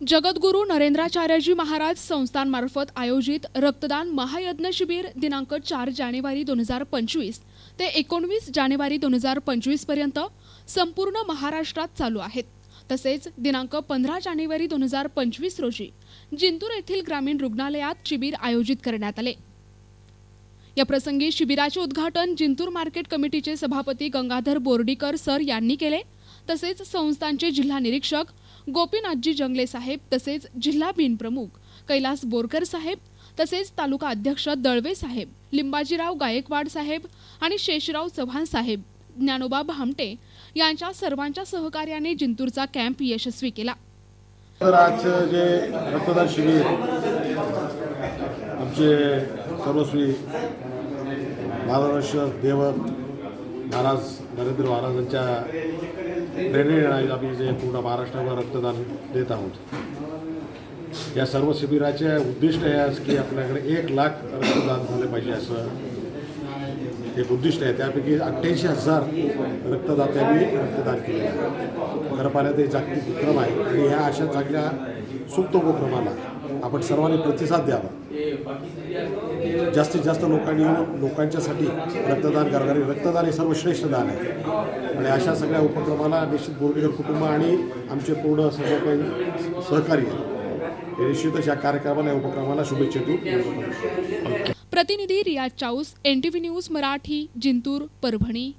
जगद्गुरू नरेंद्राचार्यजी महाराज संस्थानमार्फत आयोजित रक्तदान महायज्ञ शिबिर दिनांक 4 जानेवारी 2025 ते 19 जानेवारी 2025 पर्यंत संपूर्ण महाराष्ट्रात चालू आहेत। तसेच दिनांक 15 जानेवारी 2025 रोजी जिंतूर येथील ग्रामीण रुग्णालयात शिबिर आयोजित करण्यात आले। या प्रसंगी शिबिराचे उद्घाटन जिंतूर मार्केट कमिटीचे सभापती गंगाधर बोर्डीकर सर यांनी केले। तसेच संस्थांचे जिल्हा निरीक्षक गोपीनाथजी जंगले साहेब, तसेच जिल्हा बिन प्रमुख कैलास बोरकर साहेब, तसेच तालुका अध्यक्ष दळवे साहेब, लिंबाजीराव गायकवाड साहेब आणि शेषराव चव्हाण साहेब, ज्ञानोबा भामटे यांच्या सर्वांच्या सहकार्याने जिंतूरचा कॅम्प यशस्वी केला। तर आज जे रक्तदान शिबिर आमचे सर्वस्वी मार्गदर्शक देवत महाराज नरेंद्र महाराजांच्या प्रेरणेने आम्ही जे पूर्ण महाराष्ट्रावर रक्तदान देत आहोत। या सर्व शिबिराचे उद्दिष्ट हे आहे की आपल्याकडे 1 लाख रक्तदान झाले पाहिजे असं एक उद्दिष्ट आहे। त्यापैकी 88,000 रक्तदात्यांनी रक्तदान केले आहे। खरं पाहिलं ते जागतिक उपक्रम आहे आणि ह्या अशा चांगल्या सुप्त उपक्रमाला आपण सर्वांनी प्रतिसाद द्यावा। जास्तीत जास्त लोकांच्यासाठी रक्तदान करणारे रक्तदान हे सर्वश्रेष्ठ दान आहे आणि अशा सगळ्या उपक्रमाला निश्चित बोर्डीकर कुटुंब आणि आमचे पूर्ण सर्व काही सहकारी हे निश्चितच या कार्यक्रमाला या उपक्रमाला शुभेच्छा देऊ। प्रतिनिधी रियाज चाऊस, NTV न्यूज मराठी, जिंतूर, परभणी।